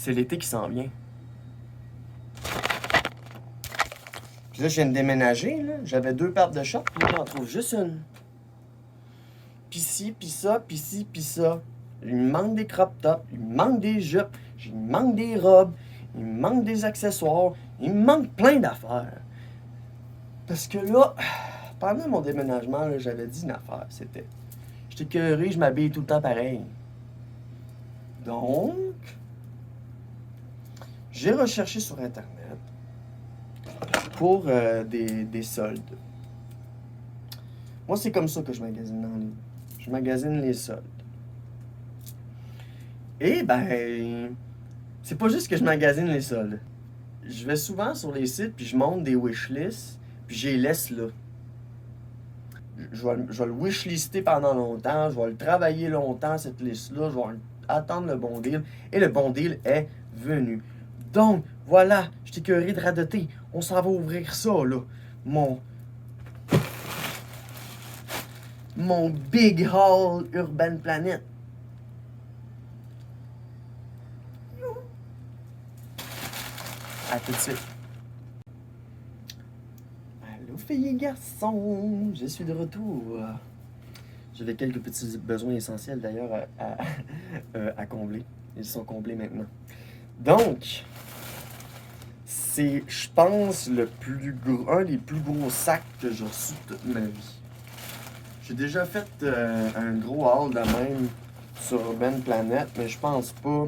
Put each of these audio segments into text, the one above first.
C'est l'été qui s'en vient. Puis là, je viens de déménager, là. J'avais 2 paires de shorts, puis là, j'en trouve juste une. Pis ci, pis ça, pis ci, pis ça. Il me manque des crop tops, il me manque des jupes, il me manque des robes, il me manque des accessoires, il me manque plein d'affaires. Parce que là, pendant mon déménagement, là, j'avais dit une affaire, c'était... J'étais écœuré, je m'habille tout le temps pareil. Donc, j'ai recherché sur Internet pour des soldes. Moi, c'est comme ça que je magasine en ligne. Je magasine les soldes. Et ben, c'est pas juste que je magasine les soldes. Je vais souvent sur les sites, puis je monte des wishlists, puis je les laisse là. Je vais le wishlister pendant longtemps, je vais le travailler longtemps, cette liste-là, je vais attendre le bon deal, et le bon deal est venu. Donc, voilà, je t'ai écœuré de radoter. On s'en va ouvrir ça, là. Mon Big Haul Urban Planet. À tout de suite. Allô, filles et garçons, je suis de retour. J'avais quelques petits besoins essentiels d'ailleurs à combler. Ils sont comblés maintenant. Donc, c'est, je pense, un des plus gros sacs que j'ai reçus de toute ma vie. J'ai déjà fait un gros haul de même sur Urban Planet, mais je pense pas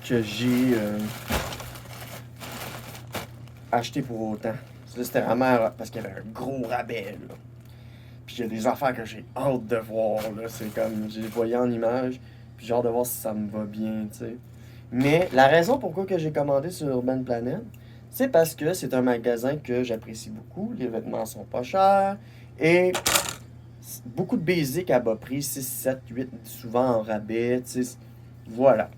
que j'ai acheté pour autant. Là, c'était vraiment parce qu'il y avait un gros rabais, là. Puis il y a des affaires que j'ai hâte de voir, là. C'est comme, je les voyais en image, puis j'ai hâte de voir si ça me va bien, tu sais. Mais la raison pourquoi que j'ai commandé sur Urban Planet, c'est parce que c'est un magasin que j'apprécie beaucoup. Les vêtements sont pas chers et beaucoup de basics à bas prix, 6, 7, 8, souvent en rabais, tu sais. Voilà.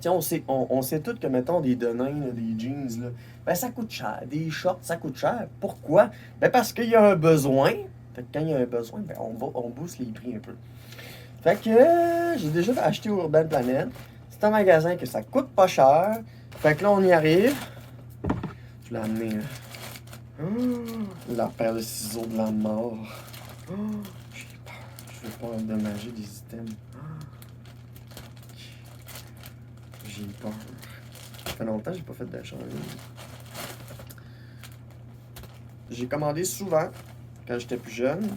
Tiens, on sait tous que, mettons, des Denain, là, des jeans, là, ben ça coûte cher. Des shorts, ça coûte cher. Pourquoi? Ben parce qu'il y a un besoin. Fait que quand il y a un besoin, ben on booste les prix un peu. Fait que j'ai déjà acheté au Urban Planet. C'est un magasin que ça coûte pas cher. Fait que là, on y arrive. Je l'ai amené, là. La paire de ciseaux de la mort. J'ai peur. Je veux pas endommager des items. J'ai peur. Ça fait longtemps que j'ai pas fait d'achat en ligne. J'ai commandé souvent quand j'étais plus jeune.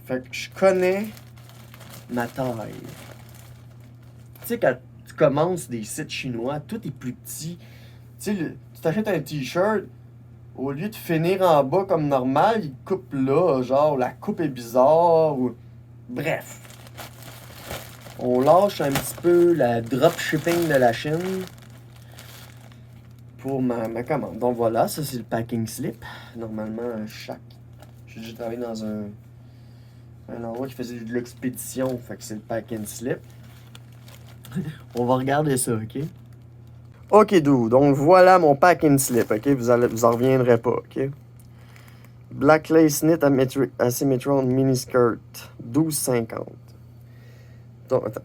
Fait que je connais ma taille. Tu sais, quand tu commences des sites chinois, tout est plus petit. Tu sais, tu t'achètes un t-shirt, au lieu de finir en bas comme normal, il coupe là, genre la coupe est bizarre. Bref. On lâche un petit peu la dropshipping de la Chine pour ma commande. Donc voilà, ça c'est le packing slip. Normalement, j'ai déjà travaillé dans un endroit qui faisait de l'expédition, fait que c'est le packing slip. On va regarder ça, ok? Ok, dude, donc voilà mon packing slip, ok? Vous en reviendrez pas, ok? Black Lace Knit Asymmetron Mini Skirt, 12,50. Donc, attends.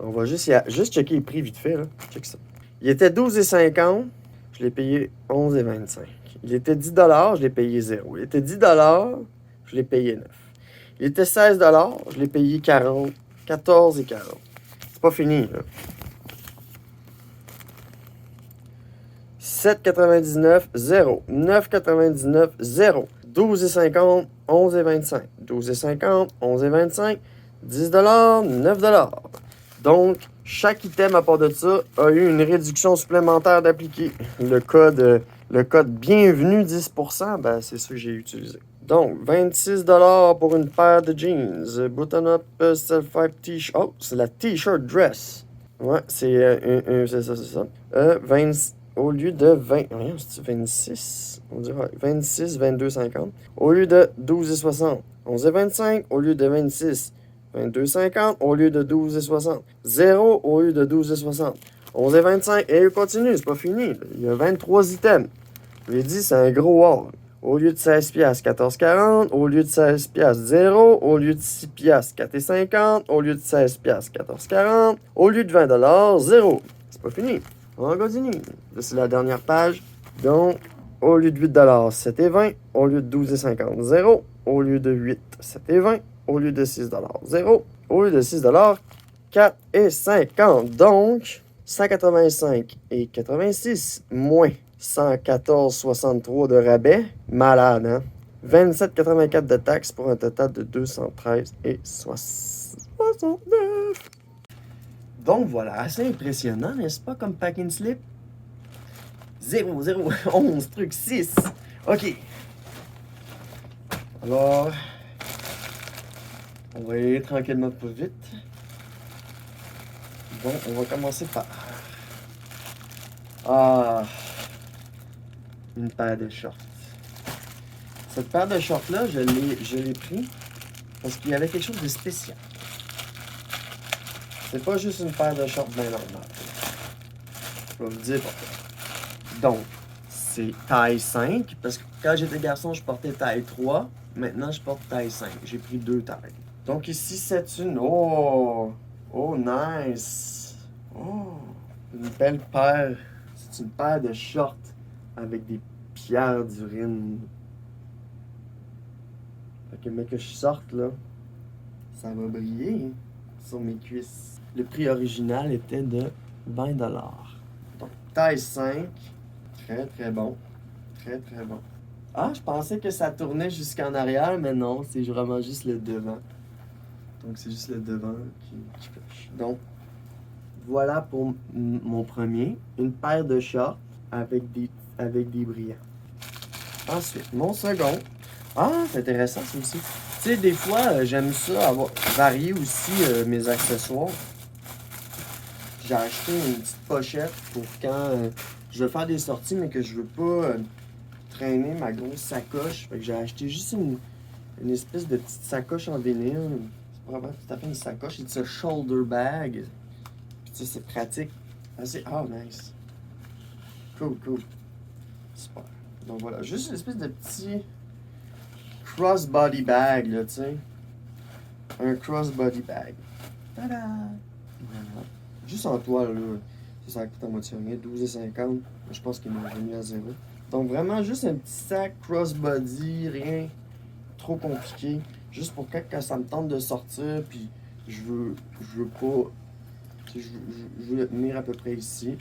On va juste checker les prix vite fait, là. Check ça. Il était 12,50. Je l'ai payé 11,25. Il était 10 $, je l'ai payé 0. Il était 10 $, je l'ai payé 9. Il était 16 $, je l'ai payé 40. 14,40. C'est pas fini, là. 7,99, 0. 9,99, 0. 12,50, 11,25. 12,50, 11,25. 10 $, 9 $. Donc, chaque item à part de ça a eu une réduction supplémentaire d'appliquer. Le code bienvenue 10%, ben, c'est ça que j'ai utilisé. Donc, 26 $ pour une paire de jeans. Button-up self-wipe t-shirt. Oh, c'est la t-shirt dress. Ouais, c'est ça. 20, au lieu de 20... Rien, c'est 26. On dirait 26, 22,50. Au lieu de 12,60. 11,25 au lieu de 26. 22,50 au lieu de 12,60. 0 au lieu de 12,60. 11,25. Et il continue, c'est pas fini. Il y a 23 items. Je l'ai dit, c'est un gros haul. Au lieu de 16$, 14,40. Au lieu de 16$, 0. Au lieu de 6$, 4,50. Au lieu de 16$, 14,40. Au lieu de 20$, 0. C'est pas fini. On continue. Là, c'est la dernière page. Donc, au lieu de 8$, 7,20. Au lieu de 12,50, 0. Au lieu de 8, 7,20. Au lieu de 6$, 0. Au lieu de 6$, 4,50. Donc, 185,86 moins 114,63 de rabais. Malade, hein? 27,84 de taxes pour un total de 213,69. Donc voilà, assez impressionnant, n'est-ce pas, comme pack and slip? 0, 0, 11, truc 6. OK. Alors, on va y aller tranquillement pas vite. Bon, on va commencer par... Ah, une paire de shorts. Cette paire de shorts-là, je l'ai pris parce qu'il y avait quelque chose de spécial. C'est pas juste une paire de shorts bien normale. Je vais vous dire pourquoi. Donc, c'est taille 5, parce que quand j'étais garçon, je portais taille 3. Maintenant, je porte taille 5. J'ai pris 2 tailles. Donc ici, c'est une... Oh! Oh, nice! Oh! Une belle paire. C'est une paire de shorts avec des pierres d'urine. Fait que, mais que je sorte, là, ça va briller sur mes cuisses. Le prix original était de 20$. Donc, taille 5. Très, très bon. Très, très bon. Ah, je pensais que ça tournait jusqu'en arrière, mais non, c'est vraiment juste le devant. Donc, c'est juste le devant qui cloche. Donc, voilà pour mon premier. Une paire de shorts avec des brillants. Ensuite, mon second. Ah, c'est intéressant ça aussi. Tu sais, des fois, j'aime ça varier aussi mes accessoires. J'ai acheté une petite pochette pour quand je veux faire des sorties, mais que je veux pas traîner ma grosse sacoche. Fait que j'ai acheté juste une espèce de petite sacoche en vinyle. C'est pas vraiment tout à fait une sacoche, c'est un shoulder bag. Puis tu sais, c'est pratique. Ah, nice. Cool, cool. Super. Donc voilà, juste une espèce de petit crossbody bag, là, tu sais. Un crossbody bag. Tada! Voilà. Juste en toile, là. Ça coûte à moitié rien. 12,50. Je pense qu'ils m'ont remis à 0. Donc vraiment juste un petit sac crossbody, rien trop compliqué. Juste pour quand ça me tente de sortir, puis je veux pas... Je veux le tenir à peu près ici.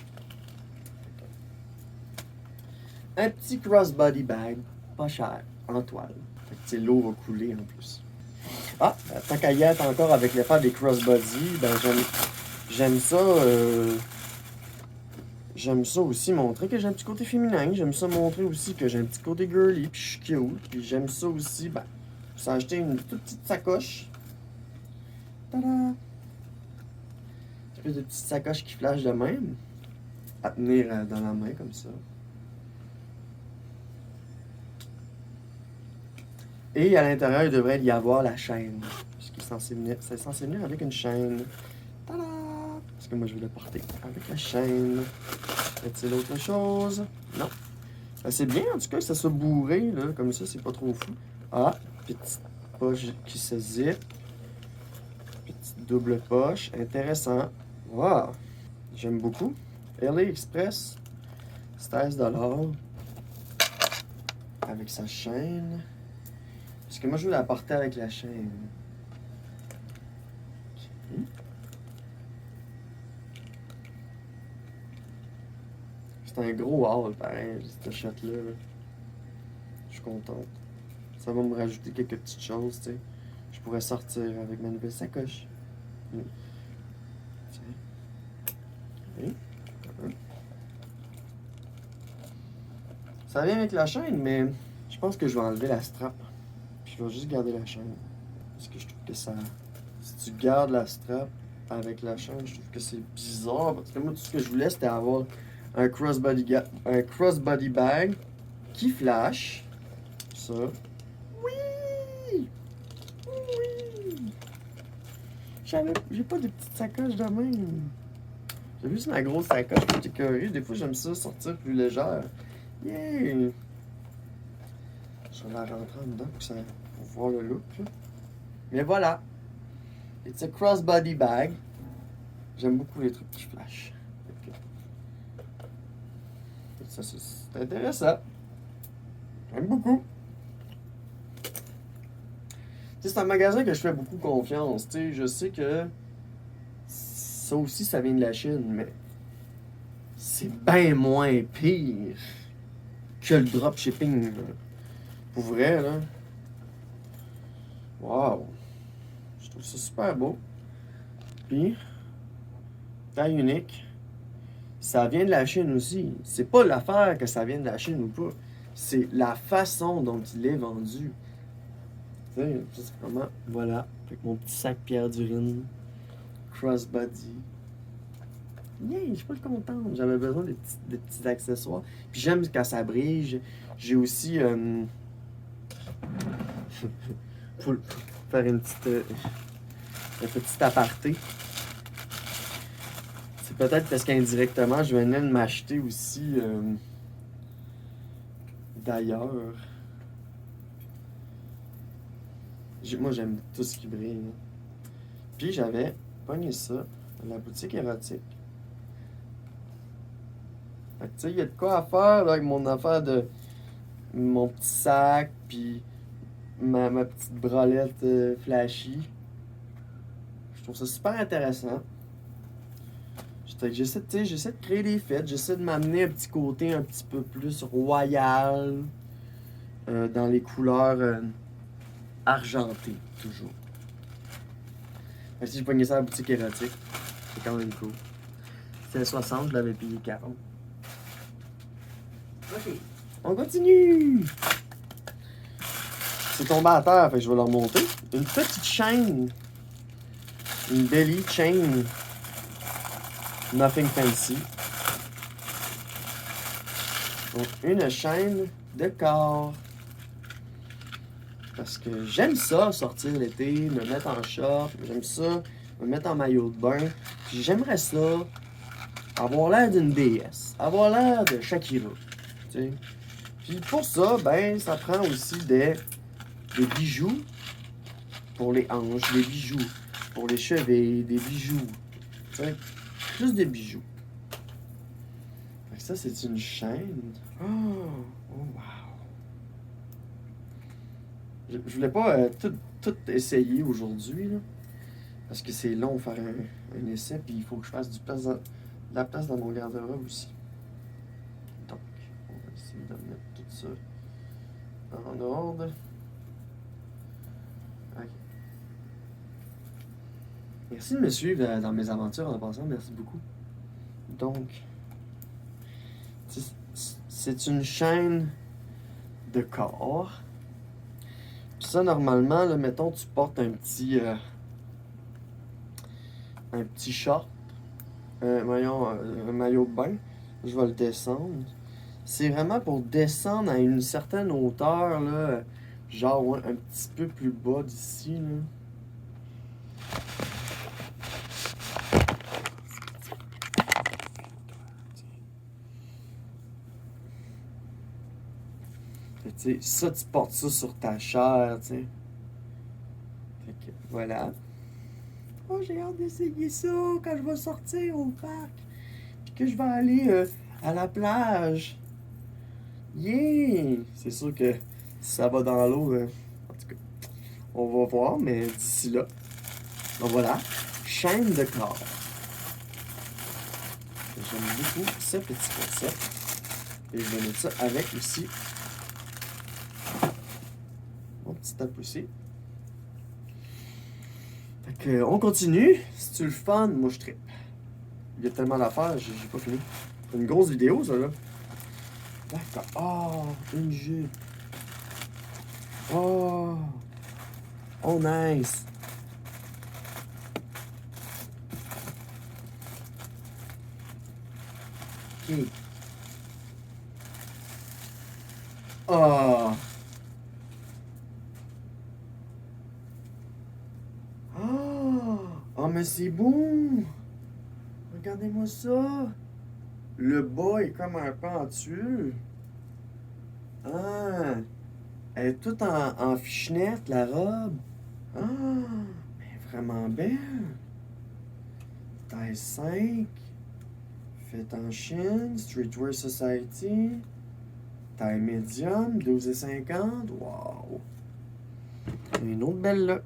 Un petit crossbody bag, pas cher, en toile. Fait que l'eau va couler en plus. Ah, tant qu'à y être encore avec l'affaire des crossbody, ben j'aime ça. J'aime ça aussi montrer que j'ai un petit côté féminin. J'aime ça montrer aussi que j'ai un petit côté girly, puis je suis cute. Puis j'aime ça aussi, ben, ça acheter une toute petite sacoche. Tada! Une espèce de petite sacoche qui flash de même. À tenir dans la main comme ça. Et à l'intérieur, il devrait y avoir la chaîne. Puisqu'il c'est censé venir avec une chaîne. Tada! Parce que moi, je vais le porter avec la chaîne. Y a-t-il autre chose? Non. Ben, c'est bien, en tout cas, que ça soit bourré, là. Comme ça, c'est pas trop fou. Ah, petite poche qui se zip. Petite double poche. Intéressant. Wow! J'aime beaucoup. AliExpress. 16$. Avec sa chaîne. Parce que moi, je veux la porter avec la chaîne. Okay. C'est un gros haul, pareil, cette shot-là. Je suis contente. Ça va me rajouter quelques petites choses, tu sais. Je pourrais sortir avec ma nouvelle sacoche. Tiens. Okay. Ça vient avec la chaîne, mais je pense que je vais enlever la strap. Puis je vais juste garder la chaîne. Parce que je trouve que ça... Si tu gardes la strap avec la chaîne, je trouve que c'est bizarre. Parce que moi, tout ce que je voulais, c'était avoir un crossbody bag qui flash. Ça. Oui! Oui! J'ai pas de petite sacoche de même. J'ai juste ma grosse sacoche pour t'écœurer. Des fois, j'aime ça sortir plus légère. Yeah! Je vais la rentrer en dedans pour voir le look. Là. Mais voilà. It's a crossbody bag. J'aime beaucoup les trucs qui flashent. Ça, c'est intéressant. J'aime beaucoup. Tu sais, c'est un magasin que je fais beaucoup confiance. Tu sais, je sais que ça aussi, ça vient de la Chine, mais c'est bien moins pire que le dropshipping. Là. Pour vrai, là. Wow. Je trouve ça super beau. Puis, taille unique. Ça vient de la Chine aussi. C'est pas l'affaire que ça vient de la Chine ou pas. C'est la façon dont il est vendu. Tu sais, c'est vraiment... Voilà. Avec mon petit sac Pierre Durine. Crossbody. Yeah, je suis pas contente. J'avais besoin des petits accessoires. Puis j'aime quand ça brille. J'ai aussi... pour faire une petite... un petit aparté. C'est peut-être parce qu'indirectement, je venais de m'acheter aussi... d'ailleurs... Moi, j'aime tout ce qui brille. Hein. Puis j'avais pogné ça à la boutique érotique. Fait que tu sais, il y a de quoi à faire là, avec mon affaire de... mon petit sac, puis ma petite bralette flashy. Je trouve ça super intéressant. J'essaie de créer des fêtes, j'essaie de m'amener un petit côté un petit peu plus royal dans les couleurs argentées, toujours. Fait que si j'ai pogné ça à la boutique érotique, c'est quand même cool. C'était 60, je l'avais payé 40. Ok, on continue! C'est tombé à terre, fait que je vais le remonter. Une petite chaîne. Une belly chain. Nothing fancy. Donc, une chaîne de corps. Parce que j'aime ça, sortir l'été, me mettre en short. J'aime ça, me mettre en maillot de bain. Puis j'aimerais ça, avoir l'air d'une déesse. Avoir l'air de Shakira. Tu sais. Puis pour ça, ben, ça prend aussi des bijoux pour les hanches, des bijoux pour les chevilles, des bijoux. Tu sais, plus des bijoux. Fait que ça, c'est une chaîne. Oh, wow. Je voulais pas tout essayer aujourd'hui, là, parce que c'est long faire un essai, puis il faut que je fasse de la place dans mon garde-robe aussi. Donc, on va essayer de mettre tout ça en ordre. Ok. Merci de me suivre dans mes aventures en passant, merci beaucoup. Donc, c'est une chaîne de corps. Puis ça, normalement, là, mettons, tu portes un petit short, un maillot de bain. Je vais le descendre. C'est vraiment pour descendre à une certaine hauteur, là, genre ouais, un petit peu plus bas d'ici, là. Tu sais, ça, tu portes ça sur ta chair, tu sais. Fait que, voilà. Oh, j'ai hâte d'essayer ça quand je vais sortir au parc. Puis que je vais aller à la plage. Yeah! C'est sûr que si ça va dans l'eau, en tout cas, on va voir, mais d'ici là. Donc voilà, chaîne de corps. J'aime beaucoup ce petit concept. Et je vais mettre ça avec aussi mon petit tape aussi. Fait que, on continue. Si tu le fun, moi je trippe. Il y a tellement d'affaires, j'ai pas fini. C'est une grosse vidéo, ça, là. D'accord. Oh, une jupe. Oh. Oh, nice. Ok. Oh. Oh. Oh, mais c'est bon. Regardez-moi ça. Le bas est comme un pentu. Ah. Elle est toute en fichenette, la robe. Ah. Elle est vraiment belle. Taille 5. Fait en Chine, Streetwear Society, taille médium, 12,50. Wow! Une autre belle look.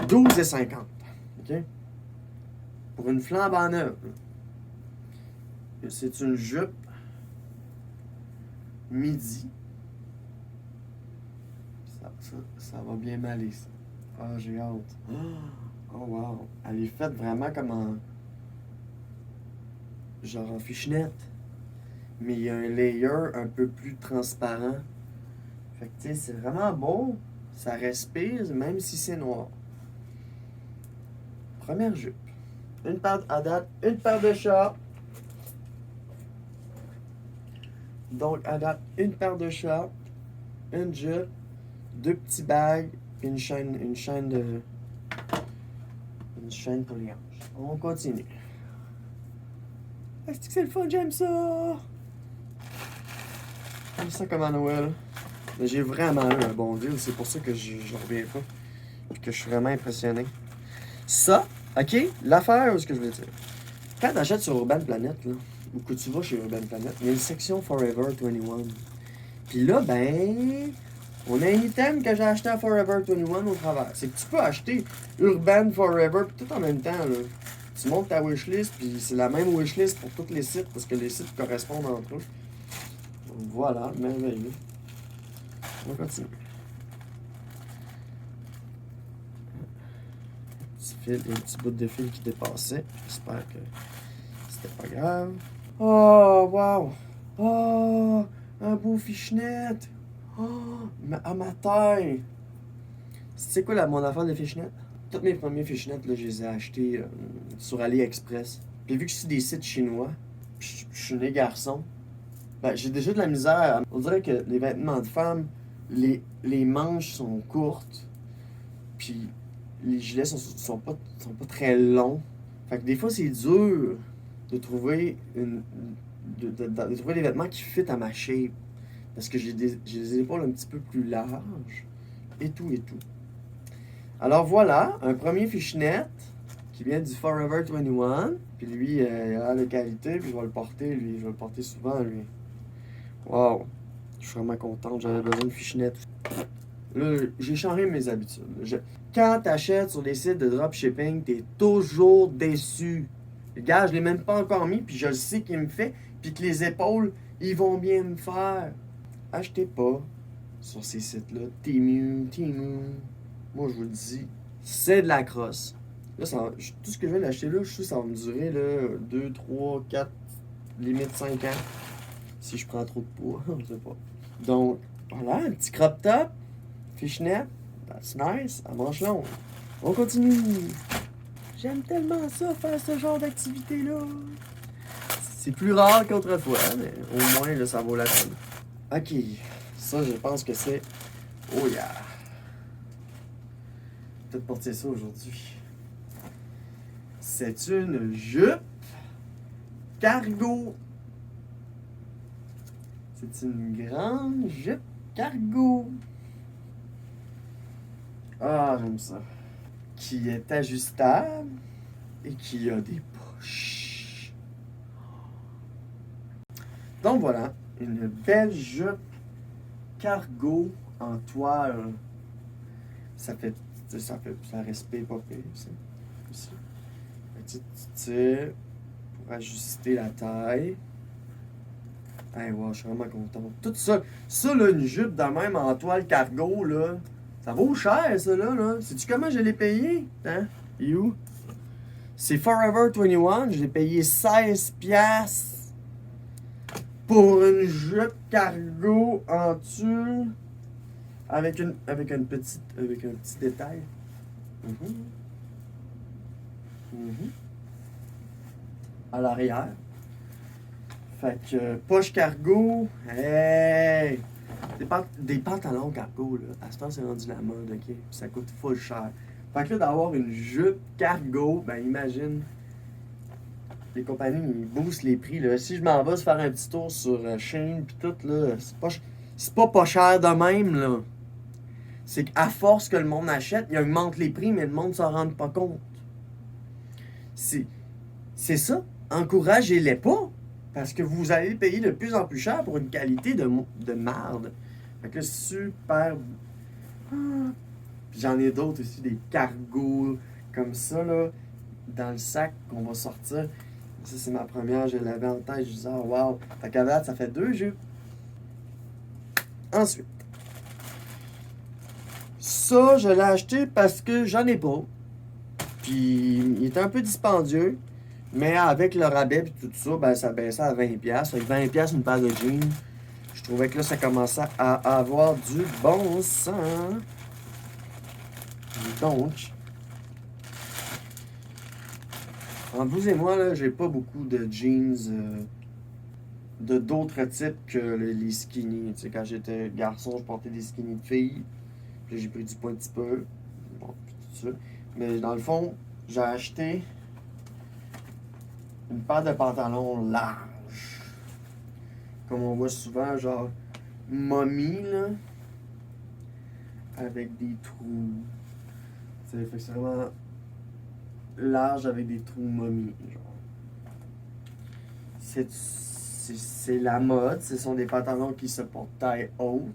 12,50. OK? Pour une flambe en neuve. C'est une jupe midi. Ça va bien m'aller, ça. Ah, j'ai hâte. Oh, wow. Elle est faite vraiment comme en... genre en fishnet. Mais il y a un layer un peu plus transparent. Fait que, tu sais, c'est vraiment beau. Ça respire, même si c'est noir. Première jupe. Une paire, à date, une paire de shorts. Donc, à date, une paire de shorts, une jupe, deux petits bagues, une chaîne pour les hanches. On continue. Est-ce que c'est le fun? J'aime ça! J'aime ça comme à Noël. Mais j'ai vraiment eu un bon deal, c'est pour ça que je reviens pas. Puis que je suis vraiment impressionné. Ça, ok, l'affaire, ce que je veux dire. Quand t'achètes sur Urban Planet, là, ou que tu vas chez Urban Planet, il y a une section Forever 21. Puis là, ben, on a un item que j'ai acheté à Forever 21 au travers. C'est que tu peux acheter Urban Forever, puis tout en même temps, là. Tu montes ta wishlist, puis c'est la même wishlist pour tous les sites, parce que les sites correspondent entre eux. Donc voilà, merveilleux. On continue. Un petit bout de fil qui dépassait. J'espère que c'était pas grave. Oh, wow! Oh, un beau fishnet! Oh, à ma taille! C'est quoi mon affaire de fishnet? Tous mes premiers fishnets, là, je les ai achetés sur AliExpress. Puis vu que c'est des sites chinois, je suis né garçon, ben, j'ai déjà de la misère. On dirait que les vêtements de femmes, les manches sont courtes, puis les gilets sont pas très longs. Fait que des fois, c'est dur de trouver de trouver des vêtements qui fit à ma shape. Parce que j'ai les épaules un petit peu plus larges. Et tout. Alors voilà, un premier fishnet qui vient du Forever 21. Puis lui, il a la qualité, puis je vais le porter, lui. Je vais le porter souvent, lui. Wow! Je suis vraiment content, j'avais besoin de fishnet. Là, j'ai changé mes habitudes. Quand t'achètes sur des sites de dropshipping, t'es toujours déçu. Les gars, je l'ai même pas encore mis, puis je le sais qu'il me fait, puis que les épaules, ils vont bien me faire. Achetez pas sur ces sites-là. Temu. Moi, je vous le dis, c'est de la crosse. Là, tout ce que je viens d'acheter là, je suis sûr que ça va me durer là, 2, 3, 4, limite 5 ans. Si je prends trop de poids, je sais pas. Donc, voilà, un petit crop top, fishnet, that's nice, à manche longue. On continue. J'aime tellement ça, faire ce genre d'activité-là. C'est plus rare qu'autrefois, mais au moins, là, ça vaut la peine. Ok, ça, je pense que c'est... Oh yeah! Peut-être porter ça aujourd'hui. C'est une jupe cargo. C'est une grande jupe cargo. Ah, j'aime ça. Qui est ajustable et qui a des poches. Donc voilà, une belle jupe cargo en toile. Ça respire pas pire, ça. Aussi. Un petit tir pour ajuster la taille. Hey, wow, je suis vraiment content. Tout ça, là, une jupe de même en toile cargo, là, ça vaut cher, ça, là. Sais-tu comment je l'ai payé? Hein? Et où? C'est Forever 21, je l'ai payé 16$ pour une jupe cargo en tulle avec un petit détail. À l'arrière. Fait que poche cargo, hey! Des pantalons cargo, là. À ce temps, c'est rendu la mode, ok? Puis ça coûte full cher. Fait que là, d'avoir une jupe cargo, ben imagine, les compagnies, ils boostent les prix, là. Si je m'en vais se faire un petit tour sur Shein pis tout, là, c'est pas cher de même, là. C'est qu'à force que le monde achète, il augmente les prix, mais le monde s'en rend pas compte. C'est ça. encouragez-les pas. Parce que vous allez payer de plus en plus cher pour une qualité de marde. Fait que super. Ah. Puis j'en ai d'autres aussi, des cargos comme ça, là, dans le sac qu'on va sortir. Ça, c'est ma première, je l'avais en tête. Je disais, oh wow. Fait qu'à date, ça fait 2 jeux. Ensuite, ça, je l'ai acheté parce que j'en ai pas. Puis, il était un peu dispendieux. Mais avec le rabais et tout ça, ben, ça baissait à 20$. Fait que 20$ une paire de jeans. Je trouvais que là, ça commençait à avoir du bon sens. Donc, en vous et moi, là, j'ai pas beaucoup de jeans de d'autres types que les skinny. Tu sais, quand j'étais garçon, je portais des skinny de filles. Puis j'ai pris du poids un petit peu. Bon, puis tout ça. Mais dans le fond, j'ai acheté une paire de pantalons larges. Comme on voit souvent, genre mommy, là. Avec des trous. Tu sais, fait que c'est vraiment large avec des trous mommy. C'est la mode. Ce sont des pantalons qui se portent taille haute.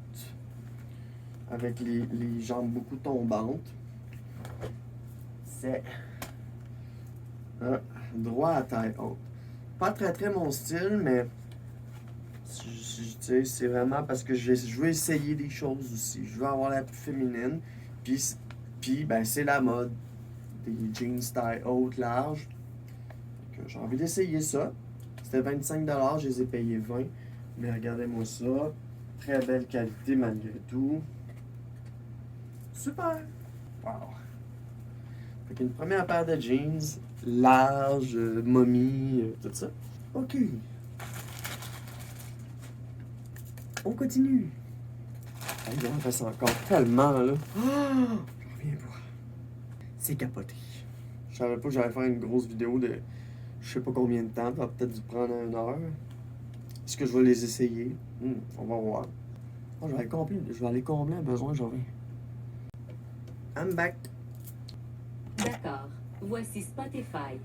Avec les jambes beaucoup tombantes. C'est droit à taille haute. Pas très mon style, mais c'est vraiment parce que je veux essayer des choses aussi. Je veux avoir la plus féminine. Puis ben, c'est la mode. Des jeans taille haute, large. J'ai envie d'essayer ça. C'était 25$, je les ai payés 20$. Mais regardez-moi ça. Très belle qualité malgré tout. Super! Wow! Fait qu'une première paire de jeans, large, mommy, tout ça. OK. On continue. Il en reste encore tellement, là. Oh, j'en reviens pas. C'est capoté. Je savais pas que j'allais faire une grosse vidéo de je sais pas combien de temps. Ça va peut-être dû prendre 1 heure. Est-ce que je vais les essayer? On va voir. Oh, je vais aller combler un besoin, j'en reviens. I'm back. D'accord. Voici Spotify.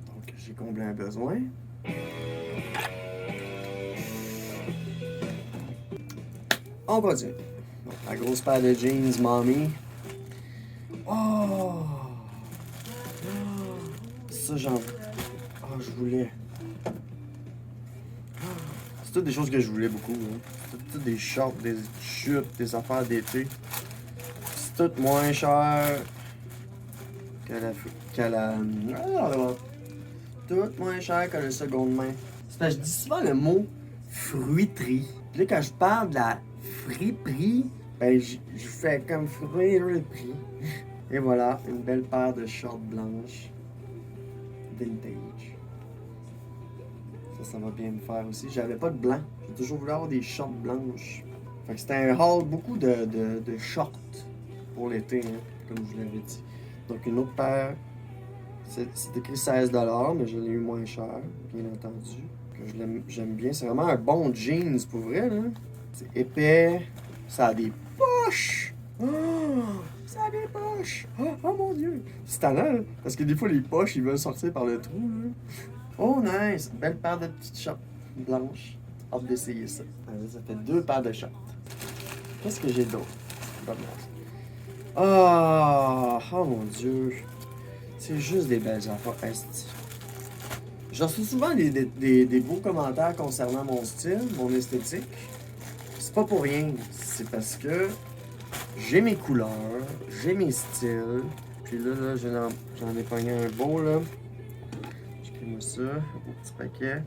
Donc, j'ai comblé un besoin. On continue. Donc, la grosse paire de jeans, mommy. Oh! Ça, je voulais. C'est toutes des choses que je voulais beaucoup. Hein. C'est toutes des shorts, des chutes, des affaires d'été. C'est tout moins cher que la. Tout moins cher que le seconde main. C'est parce que je dis souvent le mot fruiterie. Puis là, quand je parle de la friperie, ben, je fais comme fruiterie. Et voilà, une belle paire de shorts blanches. Vintage. Ça va bien me faire aussi. J'avais pas de blanc. J'ai toujours voulu avoir des shorts blanches. Fait que c'était un haul, beaucoup de shorts pour l'été, hein, comme je vous l'avais dit. Donc une autre paire, c'est écrit 16$, mais je l'ai eu moins cher, bien entendu. J'aime bien. C'est vraiment un bon jeans pour vrai, là. C'est épais. Ça a des poches. Oh, ça a des poches. Oh mon Dieu. C'est tannant, hein, parce que des fois, les poches, ils veulent sortir par le trou, là. Oh, nice! Belle paire de petites shorts blanches. Hâte d'essayer ça. Ça fait 2 paires de shorts. Qu'est-ce que j'ai d'autre? Oh mon Dieu. C'est juste des belles affaires. Esti. Je reçois souvent des beaux commentaires concernant mon style, mon esthétique. C'est pas pour rien. C'est parce que j'ai mes couleurs, j'ai mes styles. Puis là j'en ai pogné un beau, là. J'écris-moi ça, un petit paquet.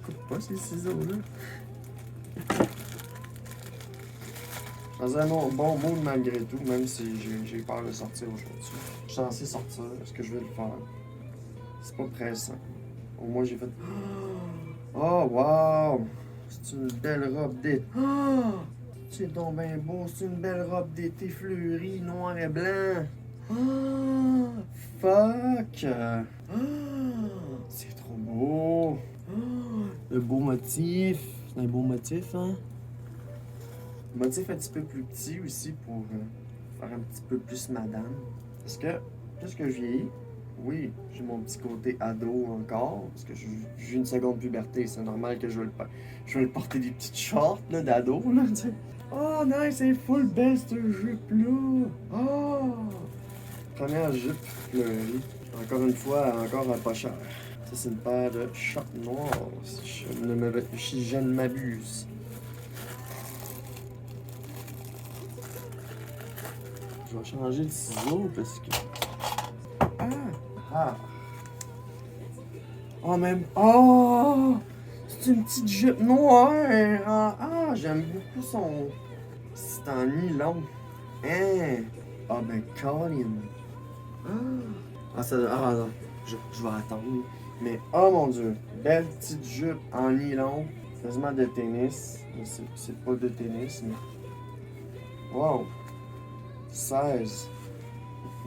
Coupe pas ces ciseaux-là. Je faisais un bon mood malgré tout, même si j'ai peur de sortir aujourd'hui. Je suis censé sortir, est-ce que je vais le faire? C'est pas pressant. Au moins j'ai fait... Oh wow! C'est une belle robe d'été. Oh! C'est donc bien beau, c'est une belle robe d'été fleurie, noir et blanc. Oh! Fuck! Oh! C'est trop beau! Oh! Le beau motif. C'est un beau motif, hein? Motif un petit peu plus petit aussi pour faire un petit peu plus madame. Parce que, plus que je vieillis, oui, j'ai mon petit côté ado encore, parce que j'ai une seconde puberté, c'est normal que je vais le porter des petites shorts là, d'ado, là, tu sais. Oh, nice, c'est full belle cette jupe-là! Oh! Première jupe fleurie. Encore une fois, encore pas cher. Ça, c'est une paire de shorts noirs, si je ne m'abuse. Je vais changer le ciseau parce que. Ah! Ah! Oh, même. Oh! C'est une petite jupe noire! Ah, j'aime beaucoup son. C'est en nylon. Hein? Ah, ben, Colin. Ah, ça. Ah, non. Je vais attendre. Mais, oh mon dieu! Belle petite jupe en nylon. Quasiment de tennis. Mais c'est pas de tennis, mais. Wow! 16.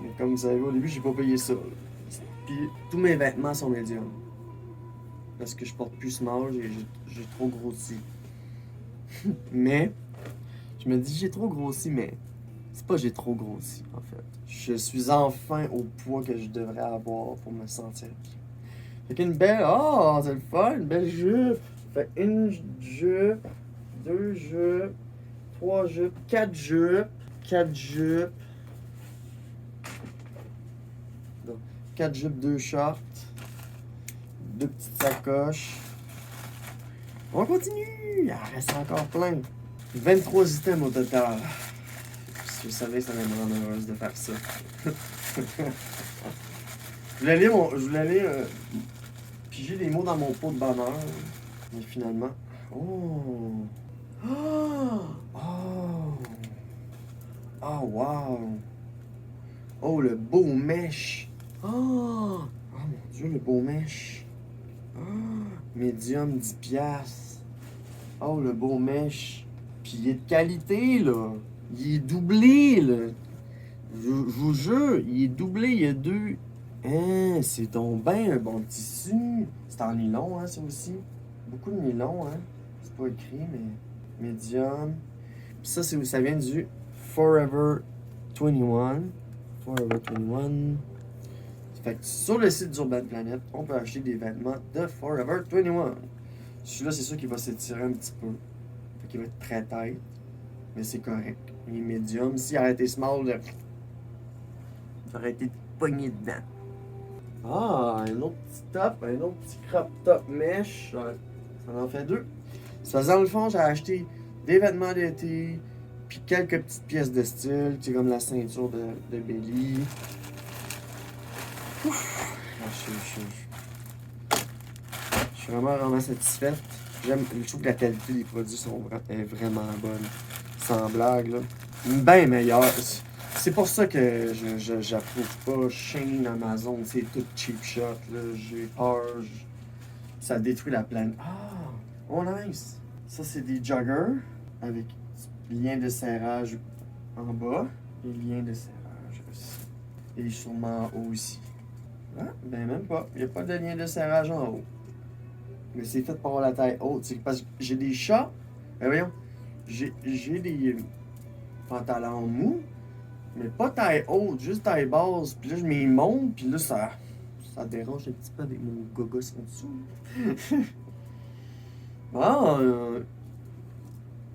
Mais comme vous savez, au début, j'ai pas payé ça. Puis tous mes vêtements sont médiums. Parce que je porte plus small, j'ai trop grossi. Mais, je me dis j'ai trop grossi, mais c'est pas j'ai trop grossi, en fait. Je suis enfin au poids que je devrais avoir pour me sentir bien. Fait qu'une belle. Oh, c'est le fun, une belle jupe. Fait une jupe, deux jupes, trois jupes, quatre jupes, quatre jupes. Donc, quatre jupes, deux shorts. Deux petites sacoches. On continue! Il en reste encore plein. 23 items au total. Si vous savez, ça va me rendre heureuse de faire ça. Je voulais aller piger les mots dans mon pot de bonheur. Mais finalement. Oh! Oh! Oh! Oh, wow! Oh, le beau mèche! Oh! Oh mon dieu, le beau mèche! Ah, médium 10 piastres. Oh, le beau mèche. Puis il est de qualité, là. Il est doublé, là. Je vous jure, il est doublé, il y a deux. Hein, c'est donc ben un bon tissu. C'est en nylon, hein, ça aussi. Beaucoup de nylon, hein. C'est pas écrit, mais médium. Puis ça vient du Forever 21. Forever 21. Fait que sur le site d'Urban Planet, on peut acheter des vêtements de Forever 21. Celui-là, c'est sûr qu'il va s'étirer un petit peu. Fait qu'il va être très tight. Mais c'est correct. Il est médium. S'il aurait été small, j'aurais été pogné dedans. Ah, un autre petit top, un autre petit crop top mesh. Ça en fait deux. Ça faisait dans le fond, j'ai acheté des vêtements d'été, puis quelques petites pièces de style, tu sais, comme la ceinture de Belly. Ouf! Je suis vraiment satisfaite. Je trouve que la qualité des produits est vraiment bonne. Sans blague, là. Bien meilleure. C'est pour ça que j'approuve pas Shein, Amazon. C'est tout cheap shot, là. J'ai peur. Ça détruit la planète. Ah! Oh, nice! Ça, c'est des joggers avec lien de serrage en bas et lien de serrage aussi. Et sûrement en haut aussi. Ah, ben même pas. Il n'y a pas de lien de serrage en haut. Mais c'est fait pour avoir la taille haute. C'est parce que j'ai des chats. Ben voyons. J'ai des pantalons mous. Mais pas taille haute, juste taille basse. Puis là, je m'y monte. Puis là, ça dérange un petit peu avec mon gogos en dessous. Ah,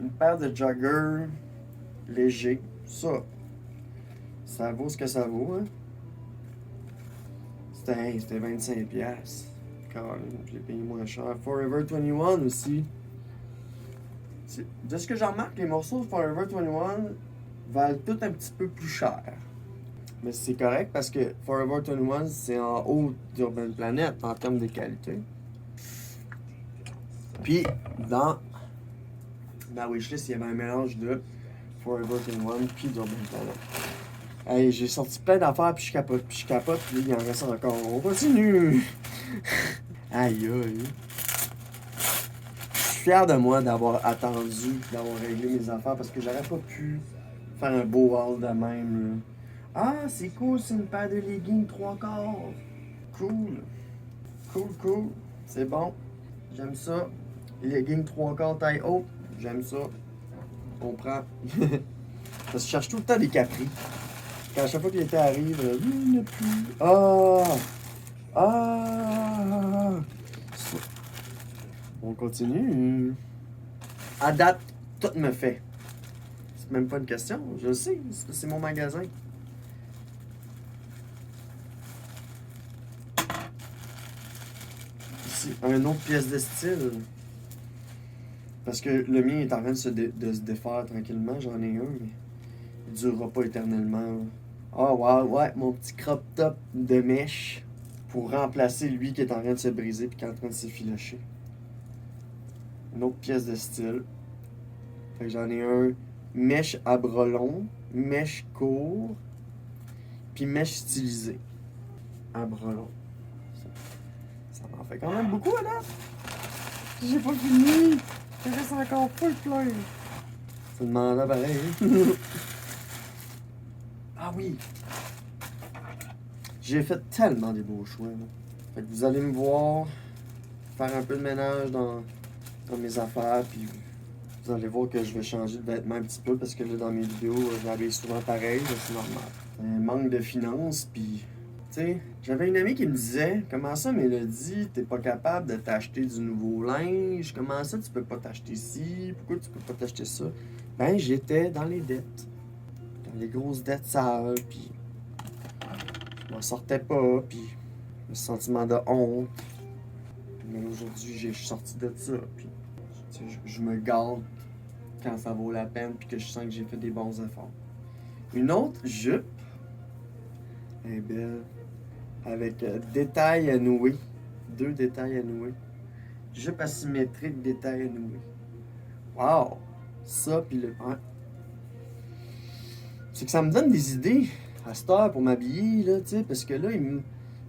une paire de joggers légers. Ça vaut ce que ça vaut, hein. C'était 25$. Car je l'ai payé moins cher. Forever 21 aussi. De ce que j'en remarque, les morceaux de Forever 21 valent tout un petit peu plus cher. Mais c'est correct parce que Forever 21, c'est en haut d'Urban Planet en termes de qualité. Puis, dans ma wishlist, il y avait un mélange de Forever 21 puis d'Urban Planet. Hey, j'ai sorti plein d'affaires, puis je capote, puis là, il en reste encore. On continue! Aïe, aïe. Je suis fier de moi d'avoir attendu, d'avoir réglé mes affaires, parce que j'aurais pas pu faire un beau haul de même, là. Ah, c'est cool, c'est une paire de leggings 3/4. Cool. Cool. C'est bon. J'aime ça. Leggings 3/4 taille haute. J'aime ça. comprends. Parce que je cherche tout le temps des capris. Quand à chaque fois que l'été arrive, il n'y en a plus. Ah! Ah! Ça. On continue. À date, tout me fait. C'est même pas une question, je le sais, c'est mon magasin. Ici, une autre pièce de style. Parce que le mien est en train de se défaire tranquillement, j'en ai un, mais il durera pas éternellement. Ah ouais, mon petit crop top de mèche pour remplacer lui qui est en train de se briser puis qui est en train de s'effilocher. Une autre pièce de style. Fait que j'en ai un mèche à bras long, mèche court, puis mèche stylisée. À bras long. Ça m'en fait quand même beaucoup, là. J'ai pas fini. Il reste encore full plein. Ça demande pareil. Ah oui. J'ai fait tellement des beaux choix. Là. Fait que vous allez me voir faire un peu de ménage dans mes affaires, puis vous allez voir que je vais changer de vêtements un petit peu parce que là, dans mes vidéos, je m'habille souvent pareil, c'est normal. Un manque de finances, puis... Tu sais, j'avais une amie qui me disait « Comment ça, Mélodie, t'es pas capable de t'acheter du nouveau linge? Comment ça, tu peux pas t'acheter ci? Pourquoi tu peux pas t'acheter ça? » Ben, j'étais dans les dettes. Dans les grosses dettes sales, puis... Je m'en sortais pas, puis... Le sentiment de honte. Mais aujourd'hui, je suis sorti de ça, puis... Je me garde quand ça vaut la peine, puis que je sens que j'ai fait des bons efforts. Une autre jupe est belle. Avec détails à nouer. 2 détails à nouer. Jupe asymétrique, détails à nouer. Wow! Ça, puis le... Ouais. C'est que ça me donne des idées à cette heure pour m'habiller, là, tu sais, parce que là,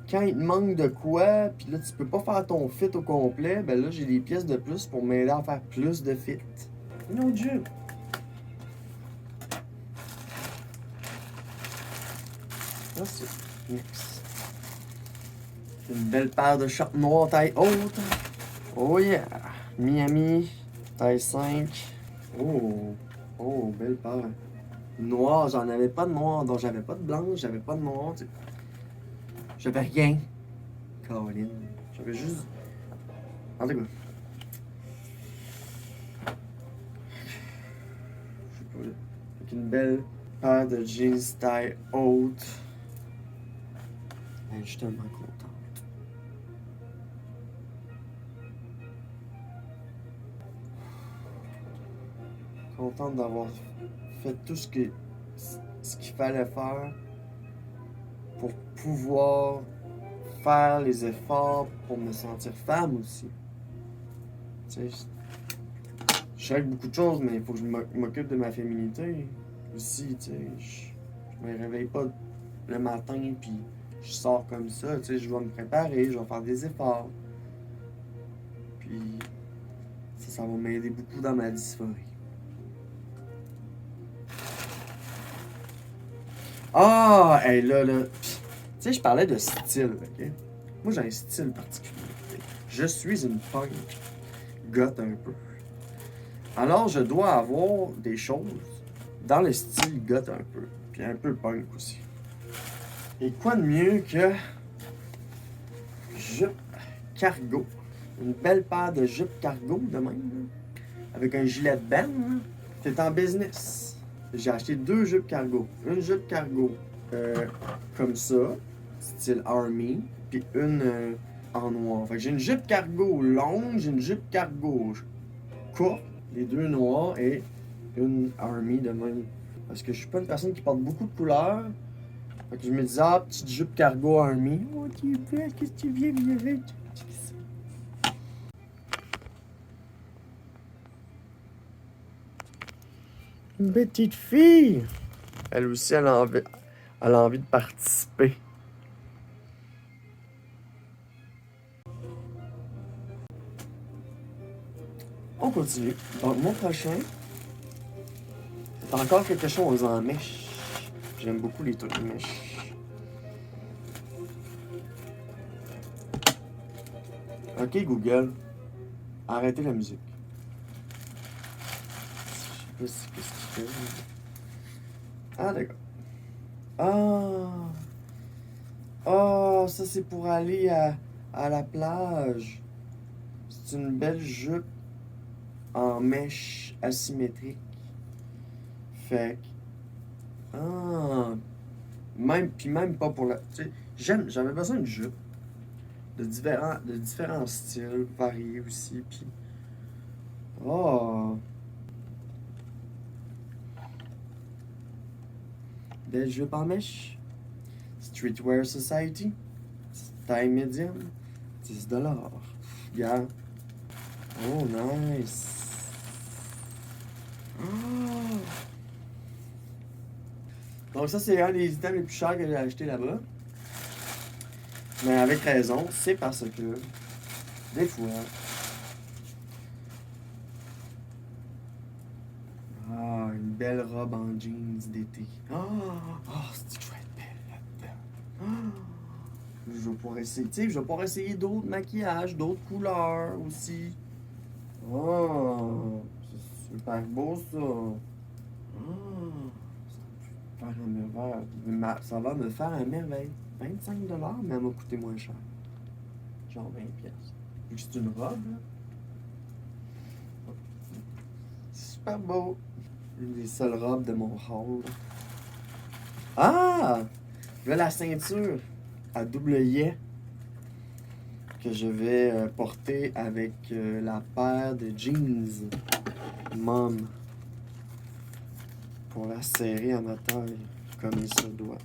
quand il te manque de quoi, puis là, tu peux pas faire ton fit au complet, ben là, j'ai des pièces de plus pour m'aider à faire plus de fit. Une autre jupe. Ça, c'est mix. Une belle paire de shorts noirs taille haute. Oh yeah! Miami, taille 5. Oh, belle paire. Noir, j'en avais pas de noir, donc j'avais pas de blanche, j'avais pas de noir. Tu sais. J'avais rien. Caroline. J'avais juste. En tout cas. Je sais pas. Avec une belle paire de jeans taille haute. Je suis tellement content. Contente d'avoir fait tout ce qu'il fallait faire pour pouvoir faire les efforts pour me sentir femme aussi. Tu sais, je sais beaucoup de choses, mais il faut que je m'occupe de ma féminité aussi. Tu sais, je me réveille pas le matin puis je sors comme ça. Tu sais, je dois me préparer, je dois faire des efforts. Puis ça va m'aider beaucoup dans ma dysphorie. Ah, hey, là. Tu sais, je parlais de style, ok? Moi, j'ai un style particulier. Okay? Je suis une punk goth un peu. Alors, je dois avoir des choses dans le style goth un peu. Puis un peu punk aussi. Et quoi de mieux que jupe cargo. Une belle paire de jupes cargo de même. Là, avec un gilet de benne. T'es en business. J'ai acheté 2 jupes cargo. Une jupe cargo comme ça, style army, puis une en noir. Fait que j'ai une jupe cargo longue, j'ai une jupe cargo courte, les 2 noirs et une army de même. Parce que je suis pas une personne qui porte beaucoup de couleurs. Fait que je me disais, ah, petite jupe cargo army. Oh, tu es belle, qu'est-ce que tu viens avec? Une petite fille. Elle aussi, elle a envie de participer. On continue. Donc, mon prochain, c'est encore quelque chose en mèche. J'aime beaucoup les trucs de mèche. Ok, Google, arrêtez la musique. sais pas qu'est-ce qu'il fait. Ah, d'accord. Ah! Oh, ça c'est pour aller à la plage. C'est une belle jupe en mèche asymétrique. Fait que... Ah! Même pas pour la... Tu sais, j'avais besoin de jupe. De différents styles, variés aussi, puis... Oh! Belle jupe en mèche. Streetwear Society. Taille médium. $10. Regarde. Oh, nice. Oh. Donc ça, c'est un des items les plus chers que j'ai acheté là-bas. Mais avec raison, c'est parce que des fois... Ah, une belle robe en jeans d'été. C'est que je vais être belle là-dedans. Je vais pouvoir essayer, tu sais, je vais pouvoir essayer d'autres maquillages, d'autres couleurs aussi. C'est super beau ça. Ça va me faire un merveille. 25$, mais elle m'a coûté moins cher. Genre 20$. Vu que c'est une robe, là. Super beau. Une des seules robes de mon haul. Ah! Là, la ceinture à double yet que je vais porter avec la paire de jeans Mom pour la serrer à ma taille comme il se doit.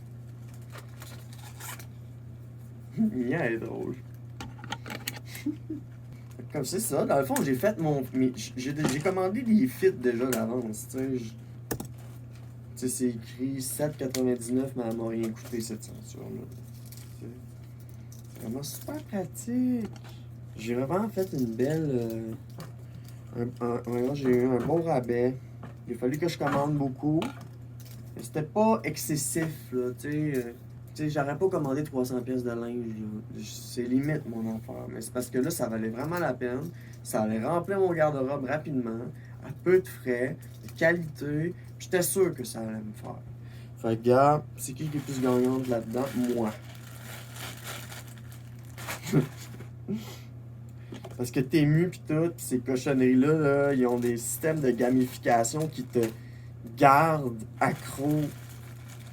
Mia est drôle. Comme c'est ça, dans le fond, j'ai fait j'ai commandé des fits déjà d'avance, tu sais. Tu sais, c'est écrit 7,99$, mais elle m'a rien coûté cette ceinture-là. C'est vraiment super pratique. J'ai vraiment fait une belle... j'ai eu un bon rabais. Il a fallu que je commande beaucoup. Mais c'était pas excessif, là, tu sais, j'aurais pas commandé 300$ de linge, là. C'est limite mon affaire. Mais c'est parce que là, ça valait vraiment la peine. Ça allait remplir mon garde-robe rapidement, à peu de frais, de qualité. Puis j'étais sûr que ça allait me faire. Fait que, gars, c'est qui est plus gagnante là-dedans? Moi. Parce que Temu pis tout, pis ces cochonneries-là, là, ils ont des systèmes de gamification qui te gardent accro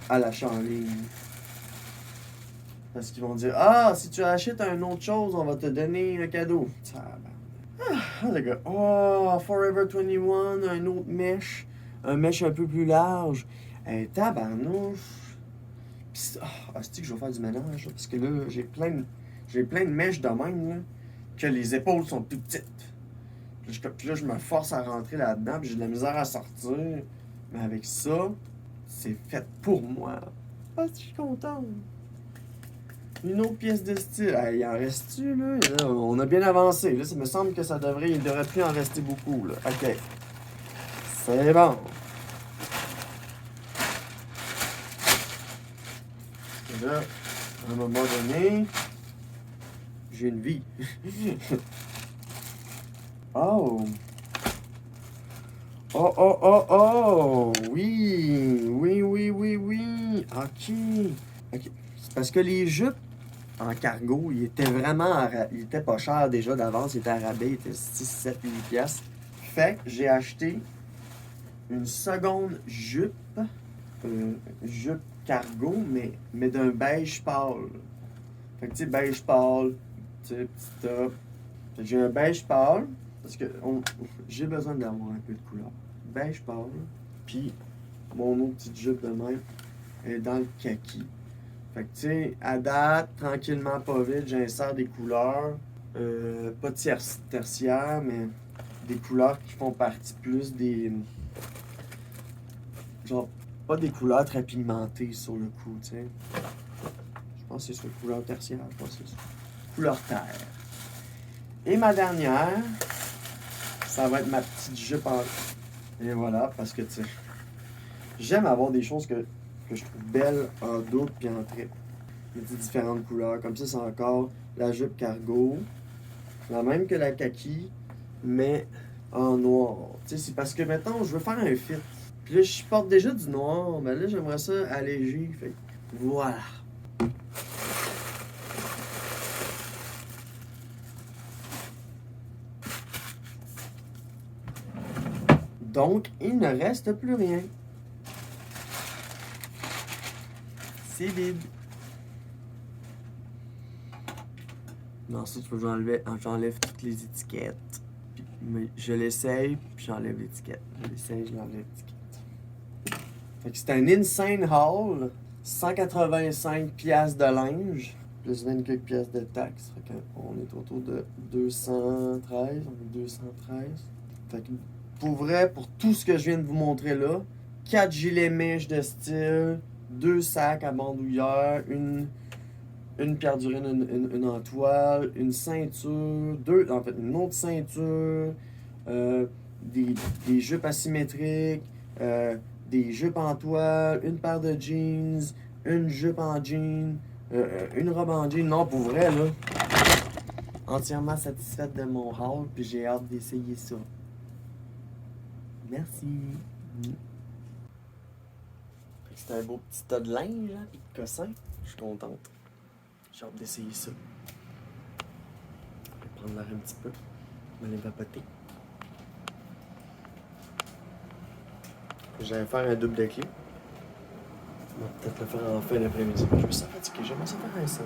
à l'achat en ligne. Parce qu'ils vont dire, si tu achètes une autre chose, on va te donner un cadeau. Les gars. Forever 21, un autre mèche. Un mèche un peu plus large. Tabarnouche. C'est que je vais faire du ménage, là, parce que là, j'ai plein de mèches de même, là, que les épaules sont plus petites. Puis là, je me force à rentrer là-dedans, puis j'ai de la misère à sortir. Mais avec ça, c'est fait pour moi. Je suis content. Une autre pièce de style. Il en reste-tu, là? On a bien avancé. Là, ça me semble que il devrait plus en rester beaucoup, là. OK. C'est bon. Et là, à un moment donné, j'ai une vie. Oh! Oui! OK. C'est parce que les jupes en cargo, ils étaient pas chers déjà d'avance, ils étaient à rabais, ils étaient 6, 7, 8 piastres. Fait que j'ai acheté une seconde jupe cargo, mais d'un beige pâle. Fait que tu sais, beige pâle, tu sais, petit top. Fait que j'ai un beige pâle, parce que j'ai besoin d'avoir un peu de couleur. Beige pâle, puis mon autre petite jupe de même est dans le kaki. Fait que tu sais, à date, tranquillement, pas vite, j'insère des couleurs, pas tertiaires, mais des couleurs qui font partie plus des... Genre, pas des couleurs très pigmentées sur le coup, tu sais. Je pense que c'est sur couleur tertiaire, je pense que c'est ça. Couleur terre. Et ma dernière, ça va être ma petite jupe en... Et voilà, parce que, tu sais, j'aime avoir des choses que je trouve belles en double puis en triple. Des différentes couleurs. Comme ça, c'est encore la jupe cargo. La même que la kaki, mais en noir. Tu sais, c'est parce que, mettons, je veux faire un fit. Puis là, je porte déjà du noir, mais là, j'aimerais ça alléger. Fait que voilà. Donc, il ne reste plus rien. C'est vide. Ensuite, il faut que j'enlève toutes les étiquettes. Mais je l'essaye, puis j'enlève l'étiquette. Je l'essaye, je l'enlève l'étiquette. Fait que c'est un Insane Haul. 185 piastres de linge, plus 20 quelques piastres de taxes. Fait qu'on est autour de 213. On est 213. Fait que pour vrai, pour tout ce que je viens de vous montrer là, 4 gilets mèches de style, 2 sacs à bandoulière, une paire d'urine, une en toile, une ceinture, une autre ceinture, des jupes asymétriques, des jupes en toile, une paire de jeans, une jupe en jean, une robe en jean. Non, pour vrai, là, entièrement satisfaite de mon haul, puis j'ai hâte d'essayer ça. Merci. C'est un beau petit tas de linge, là, et de cossins. Je suis contente. J'ai hâte d'essayer ça. Je vais prendre l'air un petit peu. Je vais les vapoter. J'allais faire un double de clé. On va peut-être le faire en fin d'après-midi. Je me sens fatigué. J'aimerais ça faire un son.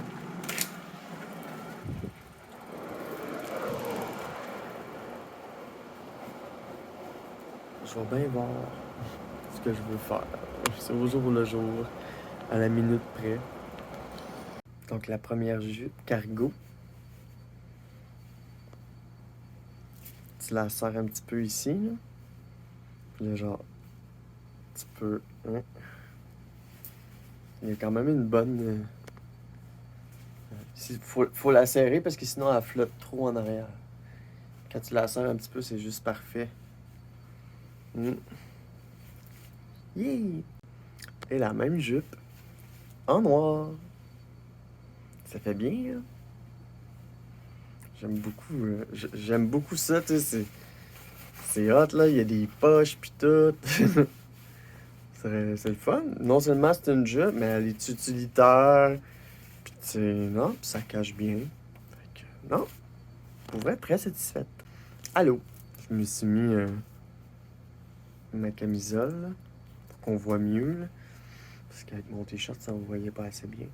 Je vais bien voir ce que je veux faire. C'est au jour le jour, à la minute près. Donc la première jupe, cargo. Tu la serres un petit peu ici, là. Puis là, genre, tu peux... Hein? Il y a quand même une bonne... faut la serrer parce que sinon elle flotte trop en arrière. Quand tu la serres un petit peu, c'est juste parfait. Yeah! Et la même jupe en noir. Ça fait bien, hein? J'aime beaucoup ça, tu sais. C'est hot, là. Il y a des poches pis tout. C'est le fun. Non seulement c'est une jupe, mais elle est utilitaire. Pis tu sais, non, pis ça cache bien. Fait que, non. Pour vrai, très satisfaite. Allô? Je me suis mis ma camisole, là, pour qu'on voit mieux, là. Parce qu'avec mon t-shirt, ça ne voyait pas assez bien.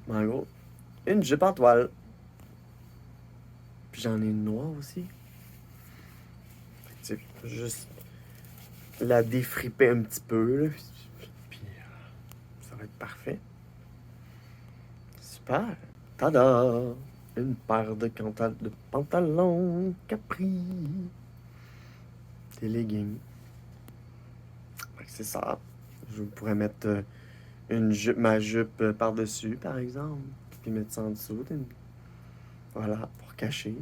Mais en gros, une jupe en toile. Puis j'en ai une noire aussi. Fait que, tu sais, juste la défriper un petit peu, là. Puis ça va être parfait. Super. Tada! Une paire de pantalons Capri. Des leggings. Fait que c'est ça. Je pourrais mettre ma jupe par-dessus, par exemple. Puis mettre ça en dessous. Voilà, pour cacher.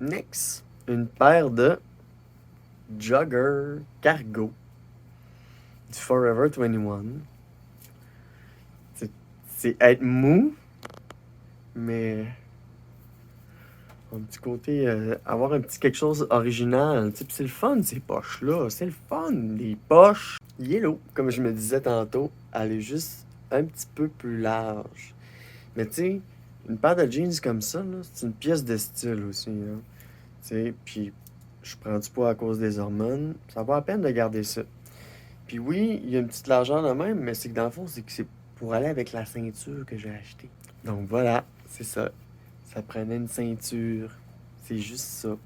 Next, une paire de jogger cargo du Forever 21. C'est être mou, mais un petit côté, avoir un petit quelque chose original. Tu sais, c'est le fun, ces poches-là. C'est le fun, les poches. Yellow, comme je me disais tantôt, elle est juste un petit peu plus large. Mais tu sais, une paire de jeans comme ça, là, c'est une pièce de style aussi. Hein. Tu sais, puis je prends du poids à cause des hormones. Ça vaut la peine de garder ça. Puis oui, il y a une petite largeur de même, mais c'est que dans le fond, c'est que c'est pour aller avec la ceinture que j'ai achetée. Donc voilà, c'est ça. Ça prenait une ceinture. C'est juste ça.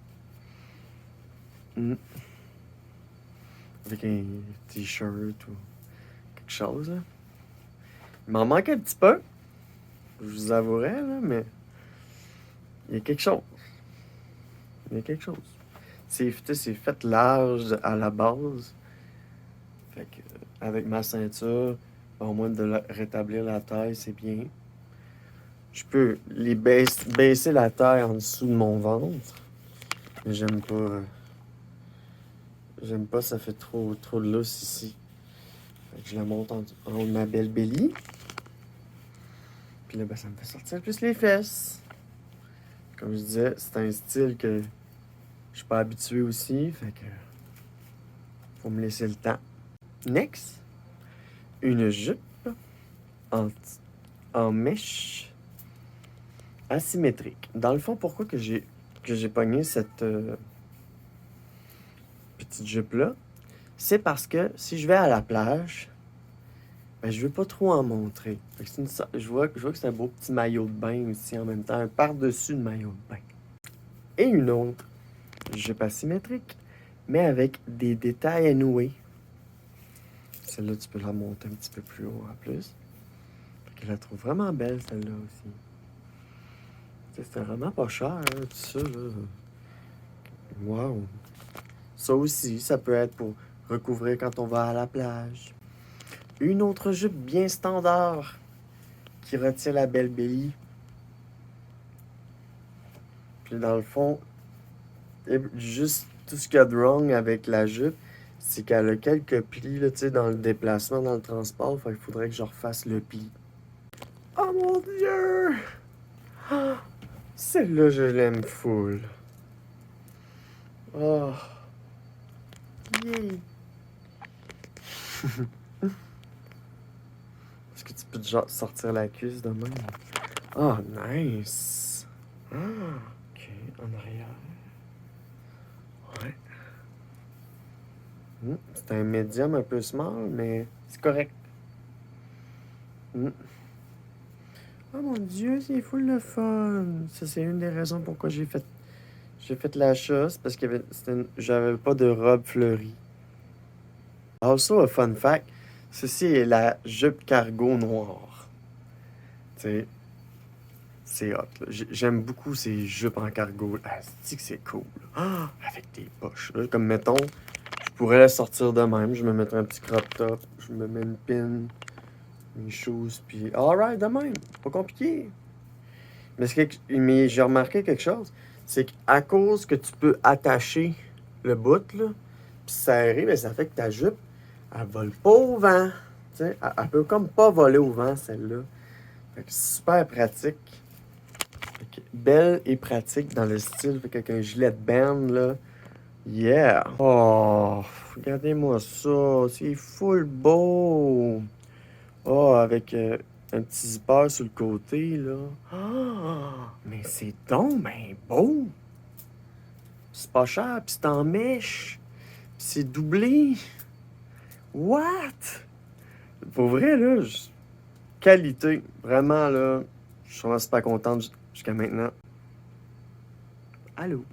Avec un t-shirt ou quelque chose. Là. Il m'en manque un petit peu. Je vous avouerai, là, mais il y a quelque chose. Il y a quelque chose. C'est fait large à la base. Fait que, avec ma ceinture, au moins de rétablir la taille, c'est bien. Je peux baisser la taille en dessous de mon ventre. Mais j'aime pas. J'aime pas, ça fait trop de lousse ici. Fait que je la monte en haut de ma belle belly. Puis là, ben, ça me fait sortir plus les fesses. Comme je disais, c'est un style que Je suis pas habitué aussi, fait que faut me laisser le temps. Next, une jupe en, en mèche asymétrique. Dans le fond, pourquoi que j'ai pogné cette petite jupe-là? C'est parce que si je vais à la plage, ben, je veux pas trop en montrer. Fait que je vois que c'est un beau petit maillot de bain aussi en même temps, un par-dessus de maillot de bain. Et une autre jupe asymétrique, mais avec des détails à nouer. Celle-là, tu peux la monter un petit peu plus haut en plus. Fait que je la trouve vraiment belle, celle-là aussi. C'était vraiment pas cher, hein, tout ça, là. Wow! Ça aussi, ça peut être pour recouvrir quand on va à la plage. Une autre jupe bien standard qui retient la belle belly. Puis dans le fond, juste tout ce qu'il y a de wrong avec la jupe, c'est qu'elle a quelques plis là, dans le déplacement, dans le transport. Fait qu'il faudrait que je refasse le pli. Oh mon Dieu! Celle-là, je l'aime full. Oh! Yeah! Est-ce que tu peux genre sortir la cuisse de même? Oh, nice! Ah, ok, en arrière. Ouais. C'est un médium un peu small, mais c'est correct. Oh mon Dieu, c'est full le fun! Ça, c'est une des raisons pourquoi j'ai fait l'achat. C'est parce que j'avais pas de robe fleurie. Also, a fun fact, ceci est la jupe cargo noire. Tu sais, c'est hot, là. J'aime beaucoup ces jupes en cargo. Ah, c'est que c'est cool. Ah, avec des poches. Là. Comme mettons, je pourrais la sortir de même. Je me mettrais un petit crop top. Je me mets une pin, mes choses, puis alright, de même. Pas compliqué. Mais j'ai remarqué quelque chose. C'est qu'à cause que tu peux attacher le bout, là, puis serrer, ben, ça fait que ta jupe, elle vole pas au vent. Tu sais, elle peut comme pas voler au vent, celle-là. Fait que c'est super pratique. Fait que belle et pratique dans le style, fait qu'avec un gilet de band, là. Yeah! Oh, regardez-moi ça, c'est full beau! Oh, avec un petit zipper sur le côté, là. Ah, mais c'est donc ben beau! C'est pas cher, pis c'est en mèche. Pis c'est doublé. What? Pour vrai, là, qualité. Vraiment, là, je suis vraiment super contente jusqu'à maintenant. Allô?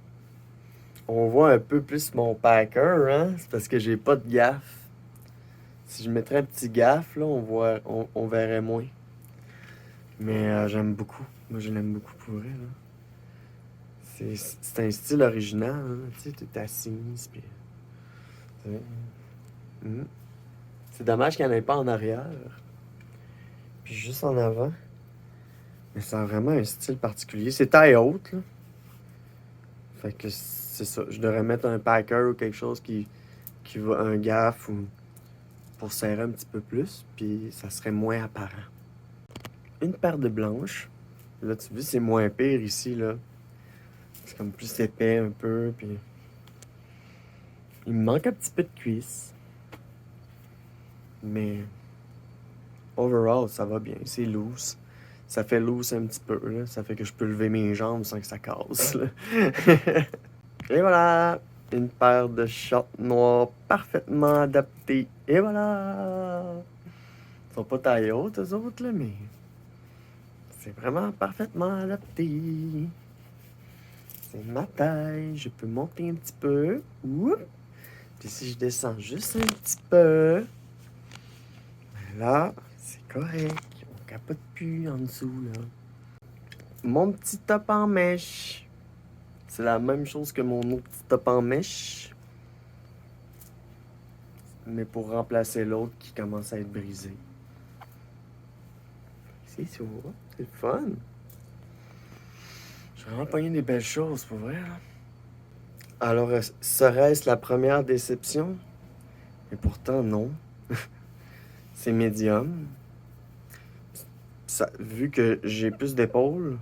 On voit un peu plus mon packer, hein? C'est parce que j'ai pas de gaffe. Si je mettrais un petit gaffe, là, on verrait moins. Mais j'aime beaucoup. Moi, je l'aime beaucoup pour vrai, là. C'est un style original, hein? Tu sais, t'es assise, puis... C'est dommage qu'il n'y en ait pas en arrière. Puis juste en avant. Mais ça a vraiment un style particulier. C'est taille haute, là. Fait que c'est ça. Je devrais mettre un packer ou quelque chose qui va un gaff ou pour serrer un petit peu plus. Puis ça serait moins apparent. Une paire de blanches. Là, tu vois, c'est moins pire ici, là. C'est comme plus épais un peu. Puis il me manque un petit peu de cuisse. Mais overall, ça va bien. C'est loose. Ça fait loose un petit peu, là. Ça fait que je peux lever mes jambes sans que ça casse, là. Et voilà! Une paire de shorts noirs parfaitement adaptés. Et voilà! Ils sont pas taille haute, eux autres, là, mais... c'est vraiment parfaitement adapté. C'est ma taille. Je peux monter un petit peu. Oups! Puis si je descends juste un petit peu... ben là, c'est correct. On capote plus en dessous, là. Mon petit top en mèche. C'est la même chose que mon autre petit top en mèche. Mais pour remplacer l'autre qui commence à être brisé. C'est ça. C'est le fun. J'ai vraiment pogné des belles choses, pour vrai, là. Alors, serait-ce la première déception? Et pourtant, non. C'est médium. Vu que j'ai plus d'épaules,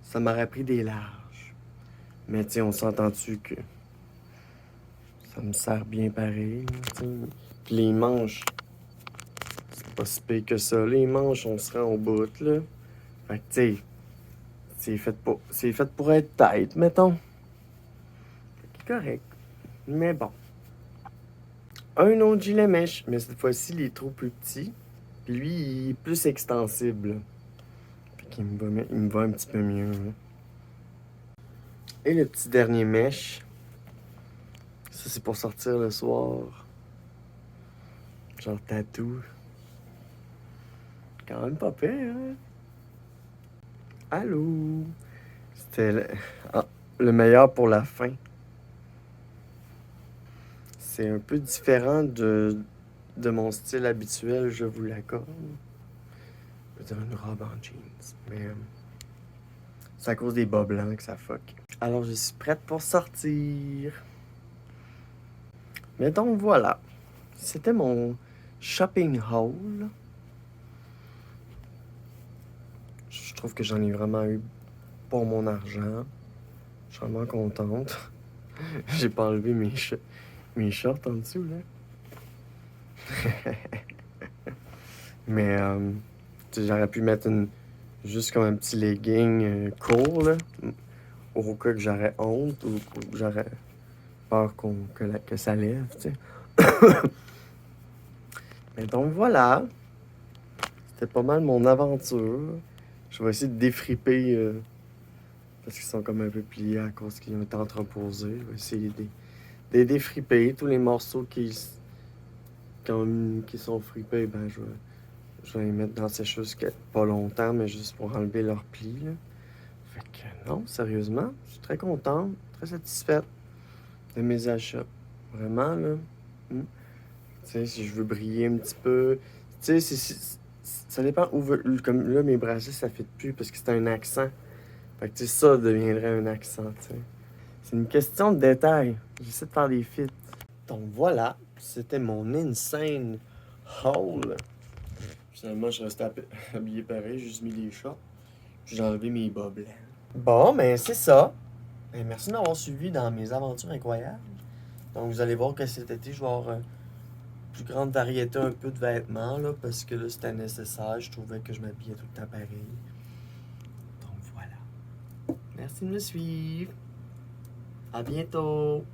ça m'aurait pris des larges. Mais tu sais, on s'entend-tu que Ça me sert bien pareil, tu sais. Puis les manches, c'est pas si pire que ça. Les manches, on se rend au bout, là. Fait que, tu sais, c'est fait pour être tight, mettons. C'est correct. Mais bon. Un autre gilet mèche, mais cette fois-ci, il est trop plus petit. Puis lui, il est plus extensible, là. Fait qu'il il me va un petit peu mieux, là. Et le petit dernier mèche, ça c'est pour sortir le soir. Genre tatou. Quand même pas pire, hein? Allô? C'était le meilleur pour la fin. C'est un peu différent de mon style habituel, je vous l'accorde. Je veux dire une robe en jeans. Mais c'est à cause des bas blancs que ça fuck. Alors je suis prête pour sortir. Mais donc voilà. C'était mon shopping haul. Je trouve que j'en ai vraiment eu pour mon argent. Je suis vraiment contente. J'ai pas enlevé mes shorts en dessous, là. Mais tu sais, j'aurais pu mettre juste comme un petit legging court, là. Au cas que j'aurais honte ou que j'aurais peur que ça lève, tu sais. Mais donc voilà. C'était pas mal mon aventure. Je vais essayer de défriper parce qu'ils sont comme un peu pliés à cause qu'ils ont été entreposés. Je vais essayer de les défriper. Tous les morceaux qui sont fripés, ben je vais les mettre dans ces choses pas longtemps, mais juste pour enlever leurs plis, là. Fait que non, sérieusement, je suis très contente, très satisfaite de mes achats. Vraiment, là. Tu sais, si je veux briller un petit peu. Tu sais, ça dépend où comme là, mes bracelets, ça fait plus parce que c'est un accent. Fait que tu sais, ça deviendrait un accent, tu sais. C'est une question de détail. J'essaie de faire des fits. Donc voilà, c'était mon insane haul. Finalement, je suis resté habillé pareil, j'ai juste mis les shorts. Puis j'ai enlevé mes bas blancs. Bon, ben c'est ça. Ben, merci de m'avoir suivi dans mes aventures incroyables. Donc vous allez voir que cet été, je vais avoir une plus grande variété un peu de vêtements, là, parce que là, c'était nécessaire. Je trouvais que je m'habillais tout le temps pareil. Donc voilà. Merci de me suivre. À bientôt.